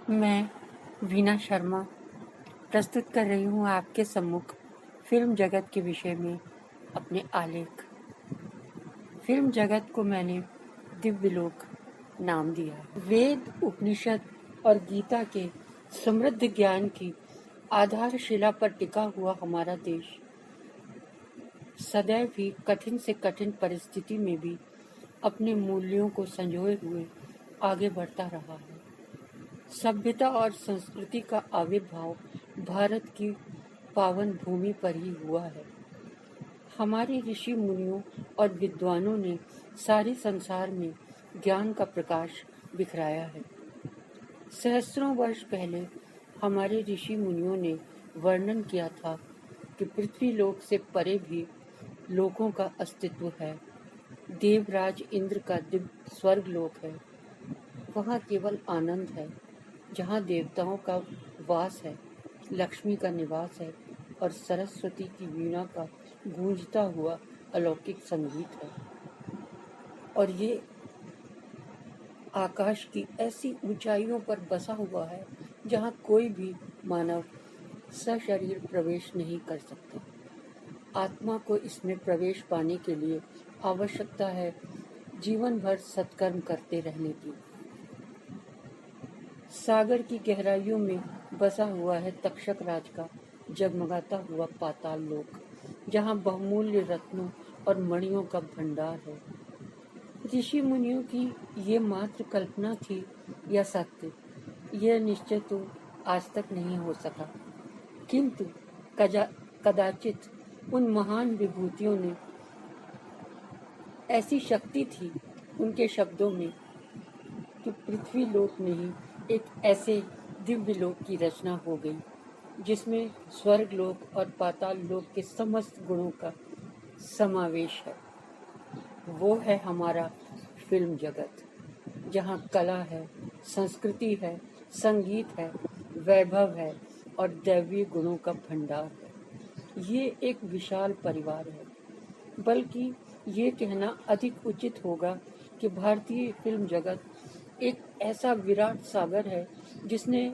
मैं वीना शर्मा प्रस्तुत कर रही हूँ आपके सम्मुख फिल्म जगत के विषय में अपने आलेख। फिल्म जगत को मैंने दिव्यलोक नाम दिया है। वेद, उपनिषद और गीता के समृद्ध ज्ञान की आधारशिला पर टिका हुआ हमारा देश सदैव ही कठिन से कठिन परिस्थिति में भी अपने मूल्यों को संजोए हुए आगे बढ़ता रहा है। सभ्यता और संस्कृति का आविर्भाव भारत की पावन भूमि पर ही हुआ है। हमारे ऋषि मुनियों और विद्वानों ने सारे संसार में ज्ञान का प्रकाश बिखराया है। सहस्त्रों वर्ष पहले हमारे ऋषि मुनियों ने वर्णन किया था कि पृथ्वी लोक से परे भी लोकों का अस्तित्व है। देवराज इंद्र का दिव्य स्वर्ग लोक है। वहाँ केवल आनंद है, जहाँ देवताओं का वास है, लक्ष्मी का निवास है और सरस्वती की वीणा का गूंजता हुआ अलौकिक संगीत है। और ये आकाश की ऐसी ऊंचाइयों पर बसा हुआ है जहाँ कोई भी मानव सशरीर प्रवेश नहीं कर सकता। आत्मा को इसमें प्रवेश पाने के लिए आवश्यकता है जीवन भर सत्कर्म करते रहने की। सागर की गहराइयों में बसा हुआ है तक्षक राज का जगमगाता हुआ पाताल लोक, जहाँ बहुमूल्य रत्नों और मणियों का भंडार है। ऋषि मुनियों की ये मात्र कल्पना थी या सत्य, यह निश्चय तो आज तक नहीं हो सका, किंतु कदाचित उन महान विभूतियों ने ऐसी शक्ति थी उनके शब्दों में कि पृथ्वी लोक में ही एक ऐसे दिव्य लोक की रचना हो गई जिसमें स्वर्ग लोक और पाताल लोक के समस्त गुणों का समावेश है। वो है हमारा फिल्म जगत, जहाँ कला है, संस्कृति है, संगीत है, वैभव है और दैवीय गुणों का भंडार है। ये एक विशाल परिवार है, बल्कि ये कहना अधिक उचित होगा कि भारतीय फिल्म जगत एक ऐसा विराट सागर है जिसने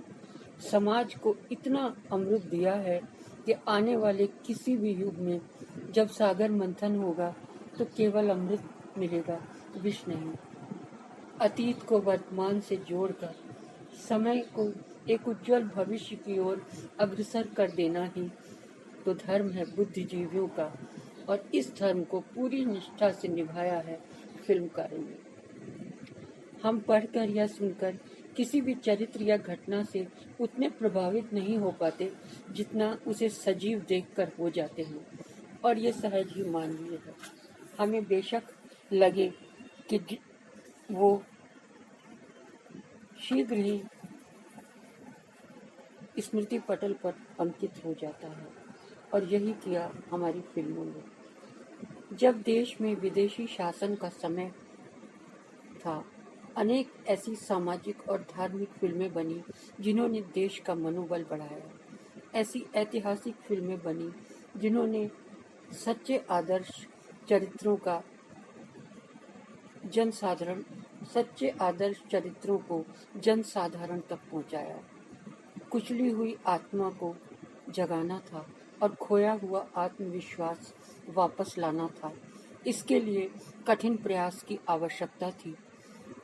समाज को इतना अमृत दिया है कि आने वाले किसी भी युग में जब सागर मंथन होगा तो केवल अमृत मिलेगा, विष नहीं। अतीत को वर्तमान से जोड़कर समय को एक उज्जवल भविष्य की ओर अग्रसर कर देना ही तो धर्म है बुद्धिजीवियों का, और इस धर्म को पूरी निष्ठा से निभाया है फिल्मकारों ने। हम पढ़कर या सुनकर किसी भी चरित्र या घटना से उतने प्रभावित नहीं हो पाते जितना उसे सजीव देखकर हो जाते हैं, और ये सहज ही मानवीय है। हमें बेशक लगे कि वो शीघ्र ही स्मृति पटल पर अंकित हो जाता है, और यही किया हमारी फिल्मों ने। जब देश में विदेशी शासन का समय था, अनेक ऐसी सामाजिक और धार्मिक फिल्में बनी जिन्होंने देश का मनोबल बढ़ाया। ऐसी ऐतिहासिक फिल्में बनी जिन्होंने सच्चे आदर्श चरित्रों को जनसाधारण तक पहुंचाया। कुचली हुई आत्मा को जगाना था और खोया हुआ आत्मविश्वास वापस लाना था। इसके लिए कठिन प्रयास की आवश्यकता थी,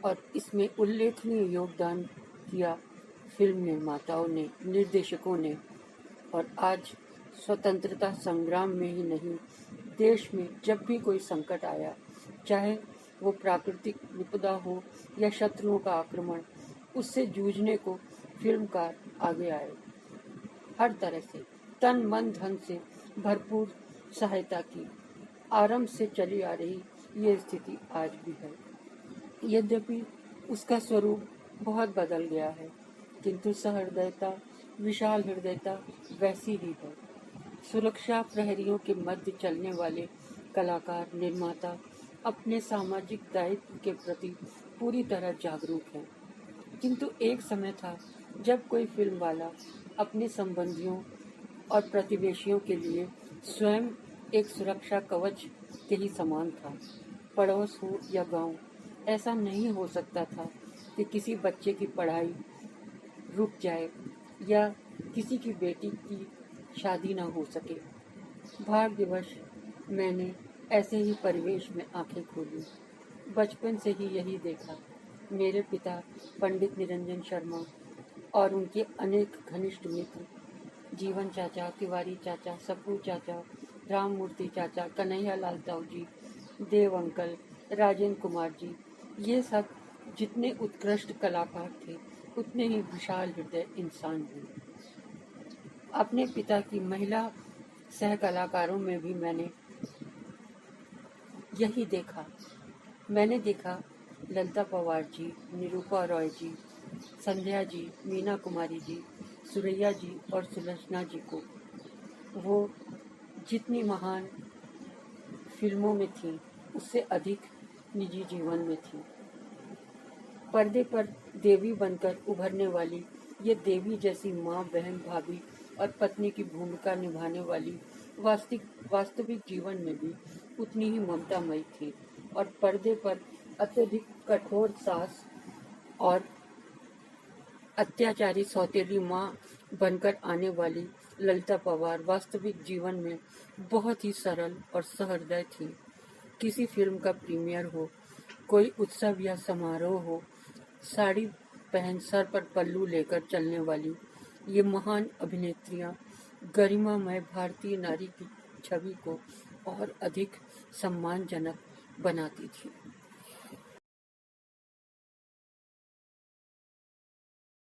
और इसमें उल्लेखनीय योगदान किया फिल्म निर्माताओं ने, निर्देशकों ने। और आज स्वतंत्रता संग्राम में ही नहीं, देश में जब भी कोई संकट आया, चाहे वो प्राकृतिक विपदा हो या शत्रुओं का आक्रमण, उससे जूझने को फिल्मकार आगे आए। हर तरह से तन मन धन से भरपूर सहायता की। आरंभ से चली आ रही ये स्थिति आज भी है। यद्यपि उसका स्वरूप बहुत बदल गया है, किंतु सहृदयता, विशाल हृदयता वैसी ही है। सुरक्षा प्रहरियों के मध्य चलने वाले कलाकार, निर्माता अपने सामाजिक दायित्व के प्रति पूरी तरह जागरूक हैं। किंतु एक समय था जब कोई फिल्म वाला अपने संबंधियों और प्रतिवेशियों के लिए स्वयं एक सुरक्षा कवच के ही समान था। पड़ोस हो या गांव, ऐसा नहीं हो सकता था कि किसी बच्चे की पढ़ाई रुक जाए या किसी की बेटी की शादी ना हो सके। भाग्यवश मैंने ऐसे ही परिवेश में आंखें खोली। बचपन से ही यही देखा। मेरे पिता पंडित निरंजन शर्मा और उनके अनेक घनिष्ठ मित्र, जीवन चाचा, तिवारी चाचा, सप्रू चाचा, राममूर्ति चाचा, कन्हैया लाल ताऊ जी, देव अंकल, राजेंद्र कुमार जी, ये सब जितने उत्कृष्ट कलाकार थे उतने ही विशाल हृदय इंसान भी। अपने पिता की महिला सह कलाकारों में भी मैंने यही देखा। मैंने देखा ललिता पवार जी, निरूपा रॉय जी, संध्या जी, मीना कुमारी जी, सुरैया जी और सुलक्षणा जी को। वो जितनी महान फिल्मों में थी उससे अधिक निजी जीवन में थी। पर्दे पर देवी बनकर उभरने वाली ये देवी जैसी माँ, बहन, भाभी और पत्नी की भूमिका निभाने वाली वास्तविक जीवन में भी उतनी ही ममतामयी थी और पर्दे पर अत्यधिक कठोर सास और अत्याचारी सौतेली माँ बनकर आने वाली ललिता पवार वास्तविक जीवन में बहुत ही सरल और सहृदय थी। किसी फिल्म का प्रीमियर हो, कोई उत्सव या समारोह हो, साड़ी पहन सर पर पल्लू लेकर चलने वाली ये महान अभिनेत्रियां गरिमामय भारतीय नारी की छवि को और अधिक सम्मानजनक बनाती थी।